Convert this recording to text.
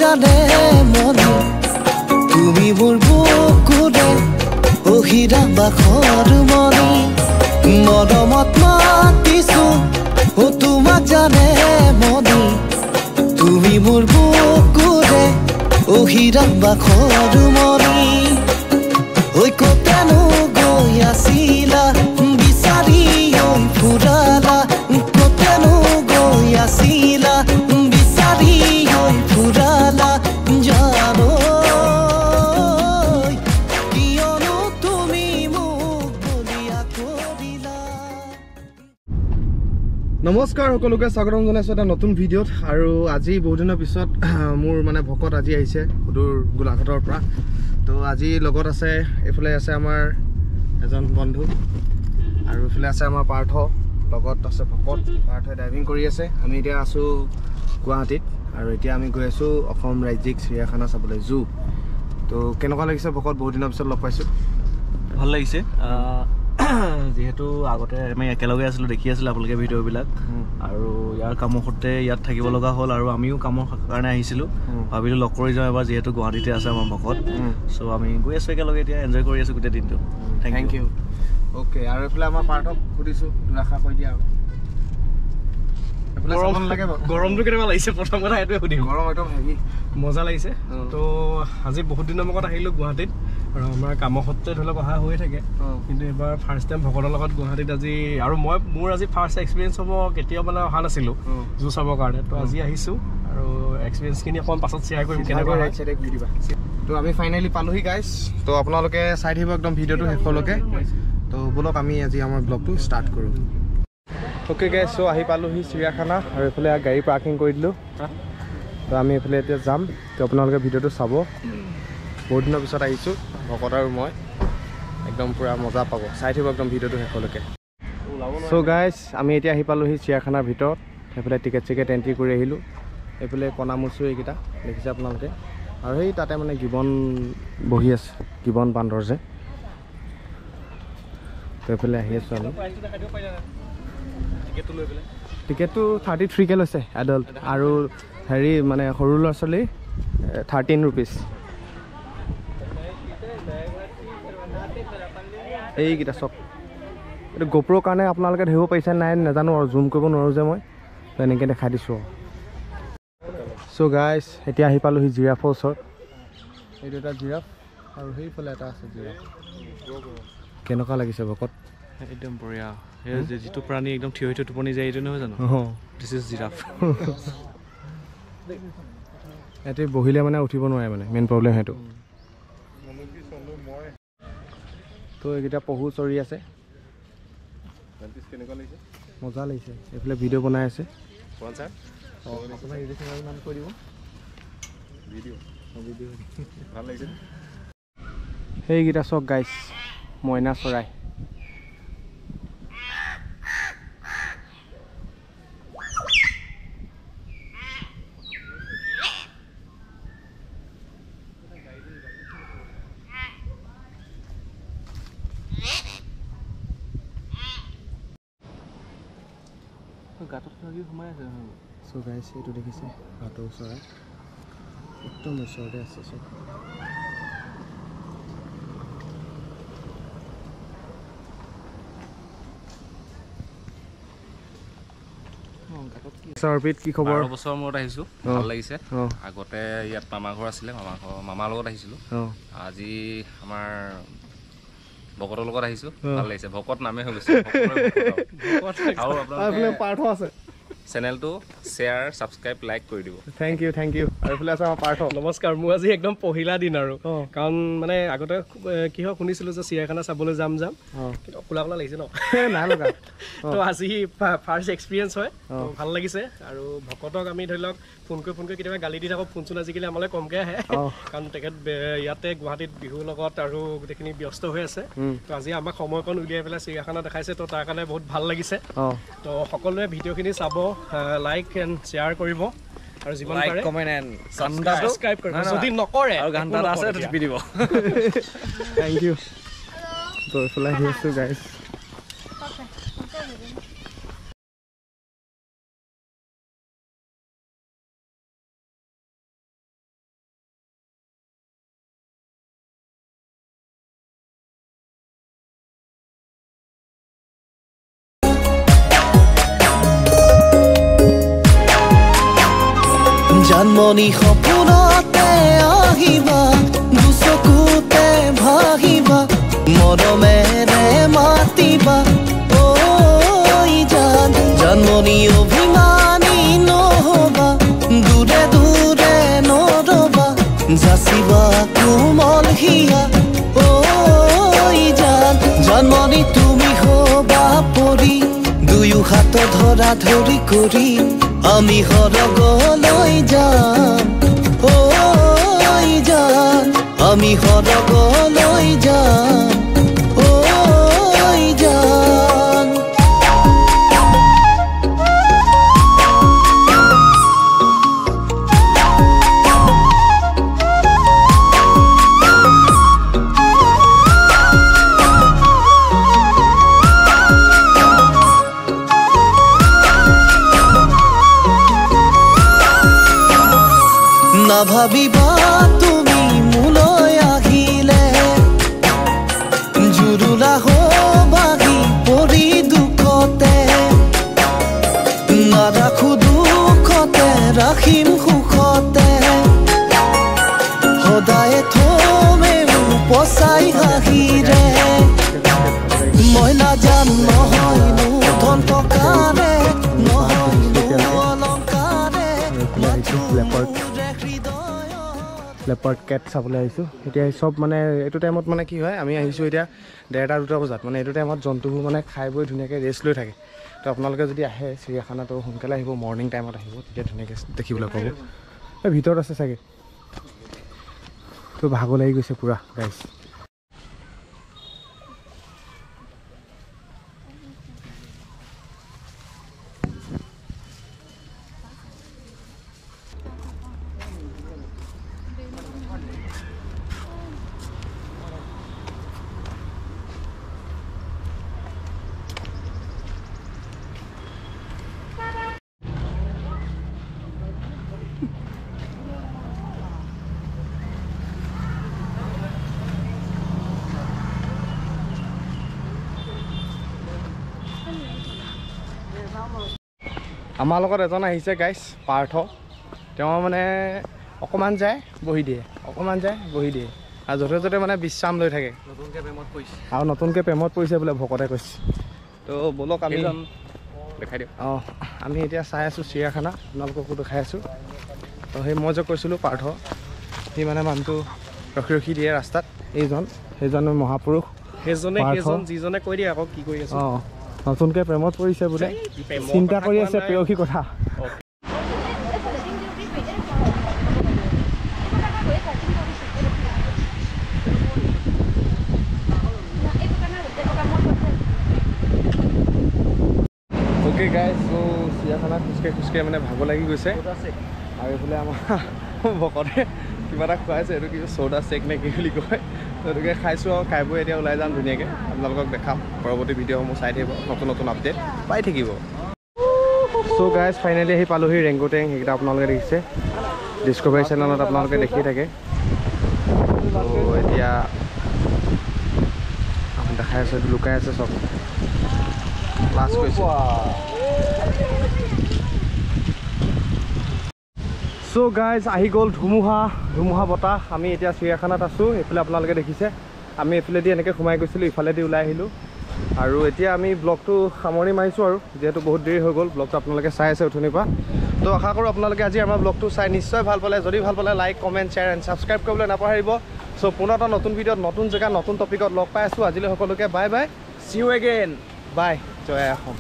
জানে মনে তুমি মোৰ বুকুৰে অহিৰা বাখৰ মনি মৰমত মাতিছো ও তোমাক জানে মনে তুমি মোৰ বুকুৰে অহিৰা বাখৰ মনি ঐ কতেনো গৈ আছিলা বিচাৰি ঐ ফুৰালা কতেনো গৈ আছিলা বিচাৰি ঐ ফুৰালা জানো কিয়নো তুমি মোক বলিয়া কৰিলা। নমস্কাৰ সকলোকে স্বাগতম জনাইছো এটা নতুন ভিডিঅ'ত আৰু আজি বহুত দিনৰ পিছত মোৰ মানে ভকত আজি আহিছে সুদূৰ গোলাঘাটৰ পৰা তো আজি লগত আছে এফালে আছে আমাৰ এজন বন্ধু আৰু এফালে আছে আমাৰ পাৰ্থ লগত আছে ভকত পাৰ্থই ড্ৰাইভিং কৰি আছে আমি এতিয়া আছো গুৱাহাটীত আৰু এতিয়া আমি গৈ আছো অসম ৰাজ্যিক চিৰিয়াখানা চাবলৈ জু তো কেনেকুৱা লাগিছে ভকত বহুত দিনৰ পিছত লগ পাইছো ভাল লাগিছে যেহেতু আগতে আমি একেলগে আছিলোঁ দেখি আছিলোঁ আপোনালোকে ভিডিঅ'বিলাক আৰু ইয়াৰ কামৰ সূত্ৰে ইয়াত থাকিব লগা হ'ল আৰু আমিও কামৰ কাৰণে আহিছিলোঁ ভাবিলোঁ লগ কৰি যাওঁ এবাৰ যিহেতু গুৱাহাটীতে আছে আমাৰ ভকত চ' আমি গৈ আছোঁ একেলগে এতিয়া এনজয় কৰি আছোঁ গোটেই দিনটো থেংক ইউ অ'কে আৰু এইফালে আমাৰ পাৰ্থক সুধিছোঁ দুআষাৰ কৈ দিয়া আৰু গৰমটো কেনেকুৱা লাগিছে প্ৰথম কথা এইটোৱে সুধিম গৰম একদম হেভি মজা লাগিছে তো আজি বহুত দিনৰ মূৰত আহিলোঁ গুৱাহাটীত আৰু আমাৰ কামৰ সূত্ৰে ধৰি লওক অহা হৈ থাকে কিন্তু এইবাৰ ফাৰ্ষ্ট টাইম ভকতৰ লগত গুৱাহাটীত আজি আৰু মোৰ আজি ফাৰ্ষ্ট এক্সপিৰিয়েঞ্চ হ'ব কেতিয়াও মানে অহা নাছিলোঁ জু চাবৰ কাৰণে তো আজি আহিছোঁ আৰু এক্সপিৰিয়েঞ্চখিনি অকণমান পাছত শ্বেয়াৰ কৰিম কেনেকুৱা ৰাইট চাইডে ঘূৰি দিবা তো আমি ফাইনেলি পালোহি গাইজ তো আপোনালোকে চাই থাকিব একদম ভিডিঅ'টো শেষলৈকে তো ব'লক আমি আজি আমাৰ ব্লগটো ষ্টাৰ্ট কৰোঁ অ'কে গাইজ চ' আহি পালোহি চিৰিয়াখানা আৰু এইফালে গাড়ী পাৰ্কিং কৰি দিলোঁ তো আমি এইফালে এতিয়া যাম তো আপোনালোকে ভিডিঅ'টো চাব বহুত দিনৰ পিছত আহিছোঁ ভকত আৰু মই একদম পূৰা মজা পাব চাই থাকিব একদম ভিডিঅ'টো শেষলৈকে চ' গাইজ আমি এতিয়া আহি পালোহি চিৰিয়াখানাৰ ভিতৰত সেইফালে টিকেট চিকেট এণ্ট্ৰি কৰি আহিলোঁ এইফালে কণামুচু এইকেইটা দেখিছে আপোনালোকে আৰু সেই তাতে মানে গিবন বহি আছে গিবন বান্দৰ যে তো এইফালে আহি আছোঁ আমি টিকেটটো 33কে লৈছে এডাল্ট আৰু হেৰি মানে সৰু ল'ৰা ছোৱালী 13 ৰুপিজ এইকেইটা চক এইটো গোপ্ৰৰ কাৰণে আপোনালোকে ধৰিব পাৰিছে নাই নাজানো আৰু জুম কৰিব নোৱাৰোঁ যে মই তো এনেকৈ দেখাই দিছোঁ চ' গাইজ এতিয়া আহি পালোহি জিৰাফৰ ওচৰত এইটো এটা জিৰাফ আৰু সেইফালে এটা আছে জিৰাফ কেনেকুৱা লাগিছে ভকত একদম বঢ়িয়া সেই যিটো প্ৰাণী একদম থিয় হৈ টোপনি যায় এইটো নহয় জানো দিছ ইজ জিৰাফ ইয়াতে বহিলে মানে উঠিব নোৱাৰে মানে মেইন প্ৰব্লেম সেইটো তো এইকেইটা পহু চৰি আছে মজা লাগিছে এইফালে ভিডিঅ' বনাই আছে সেইকেইটা চক গাইছ মইনা চৰাই গাঁতত সোমাই আছে চ' গাইছ এইটো দেখিছে ভাটৌ চৰাই একদম ওচৰতে আছে চব কি খবৰ 12 বছৰৰ মূৰত আহিছোঁ ভাল লাগিছে আগতে ইয়াত মামা ঘৰ আছিলে মামাৰ লগত আহিছিলোঁ আজি আমাৰ ভকতৰ লগত আহিছোঁ ভাল লাগিছে ভকত নামে হৈ গৈছে আৰু আপোনালোকে পাৰ্থ আছে চেনেলটো শ্বেয়াৰ ছাবস্ক্ৰাইব লাইক কৰি দিব থেংক ইউ আৰু এইফালে আছে আমাৰ পাৰ্থ নমস্কাৰ মোৰ আজি একদম পহিলা দিন আৰু কাৰণ মানে আগতে কি হয় শুনিছিলোঁ যে চিৰিয়াখানা চাবলৈ যাম কিন্তু কোলা লাগিছে ন নাই লগা তো আজি ফাৰ্ষ্ট এক্সপিৰিয়েঞ্চ হয় ভাল লাগিছে আৰু ভকতক আমি ধৰি লওক ফোন কৰি কেতিয়াবা গালি দি থাকোঁ ফোন চোন আজিকালি আমালৈ কমকৈ আহে কাৰণ তেখেত ইয়াতে গুৱাহাটীত বিহুৰ লগত আৰু গোটেইখিনি ব্যস্ত হৈ আছে তো আজি আমাক সময়কণ উলিয়াই পেলাই চিৰিয়াখানা দেখাইছে তো তাৰ কাৰণে বহুত ভাল লাগিছে তো সকলোৱে ভিডিঅ'খিনি চাব লাইক এণ্ড শ্বেয়াৰ কৰিব আৰু যিমান পাৰে কমেণ্ট এণ্ড ছাবস্ক্ৰাইব কৰিব যদি নকৰে আৰু গান এটা আছে টিপি দিব থেংক ইউ তো এইফালে আহি আছোঁ গাইছ জানমণি সপোনতে আহিবা দুচকুতে ভাগিবা মৰমেৰে মাতিবা ঐ জান জানমণি অভিমানী নহবা দূৰে দূৰে নৰবা যাচিবা কোমল হিয়া ঐ জান জানমণি তুমি হবা পৰি দুয়ো হাত ধৰা ধৰি কৰি আমি সৰগলৈ যাম ঐ জান আমি সৰগলৈ যাম ঐ জান নাভাবিবা তুমি মোলৈ আহিলে জুৰুলা হবাগি পৰি দুখতে নাৰাখো দুখতে ৰাখিম সুখতে সদায় থমেও পচাই হাঁহিৰে মই নাজান নহয়নো ধন টকাৰে নহয়নো অলংকাৰে লেপাৰ্ড কেট চাবলৈ আহিছোঁ এতিয়া চব মানে এইটো টাইমত মানে কি হয় আমি আহিছোঁ এতিয়া 1:30-2 বজাত মানে এইটো টাইমত জন্তুবোৰ মানে খাই বৈ ধুনীয়াকৈ ৰেষ্ট লৈ থাকে তো আপোনালোকে যদি আহে চিৰিয়াখানাটো সোনকালে আহিব মৰ্ণিং টাইমত আহিব তেতিয়া ধুনীয়াকৈ দেখিবলৈ পাব এই ভিতৰত আছে চাগে তো ভাগৰ লাগি গৈছে পূৰা গাইছ আমাৰ লগত এজন আহিছে গাইছ পাৰ্থ তেওঁ মানে অকণমান যায় বহি দিয়ে অকণমান যায় বহি দিয়ে আৰু য'তে য'তে মানে বিশ্ৰাম লৈ থাকে নতুনকৈ প্ৰেমত পৰিছে আৰু নতুনকৈ প্ৰেমত পৰিছে বোলে ভকতে কৈছে তো ব'লক আমি দেখাই দিওঁ অঁ আমি এতিয়া চাই আছোঁ চিৰিয়াখানা আপোনালোককো দেখাই আছোঁ তো সেই মই যে কৈছিলোঁ পাৰ্থ সি মানে মানুহটো ৰখি দিয়ে ৰাস্তাত সেইজন মহাপুৰুষ সেইজনে যিজনে কৈ দিয়ে আকৌ কি কৰি আছে অঁ নতুনকৈ প্ৰেমত পৰিছে বোলে চিন্তা কৰি আছে প্ৰেয়সী কথা অ'কে গাইজ চ' চিৰিয়াখানাত খোজকাঢ়ি মানে ভাগৰ লাগি গৈছে আৰু এইফালে আমাৰ ভকতে কিবা এটা খুৱাইছে এইটো কি চ'ডা চেক নে কি বুলি কয় গতিকে খাইছোঁ আৰু খাই বৈ এতিয়া ওলাই যাম ধুনীয়াকৈ আপোনালোকক দেখাম পৰৱৰ্তী ভিডিঅ'সমূহ চাই থাকিব নতুন আপডেট পাই থাকিব চ' গাইজ ফাইনেলি আহি পালোহি ৰেংগুটেং সেইকেইটা আপোনালোকে দেখিছে ডিস্কভাৰী চেনেলত আপোনালোকে দেখি থাকে ত' এতিয়া দেখাই আছে লুকাই আছে চব ক্লাছ কৰিছোঁ চ' গাইজ আহি গ'ল ধুমুহা বতাহ আমি এতিয়া চিৰিয়াখানাত আছোঁ এইফালে আপোনালোকে দেখিছে আমি এইফালেদি এনেকৈ সোমাই গৈছিলোঁ ইফালেদি ওলাই আহিলোঁ আৰু এতিয়া আমি ব্লগটো সামৰি মাৰিছোঁ আৰু যিহেতু বহুত দেৰি হৈ গ'ল ব্লগটো আপোনালোকে চাই আছে উঠনিৰ পৰা তো আশা কৰোঁ আপোনালোকে আজি আমাৰ ব্লগটো চাই নিশ্চয় ভাল পালে যদি ভাল পালে like comment share and subscribe কৰিবলৈ নাপাহৰিব চ' পুনৰ এটা নতুন ভিডিঅ'ত নতুন জেগা নতুন টপিকত লগ পাই আছোঁ আজিলৈ সকলোকে bye bye see you again bye জয় অসম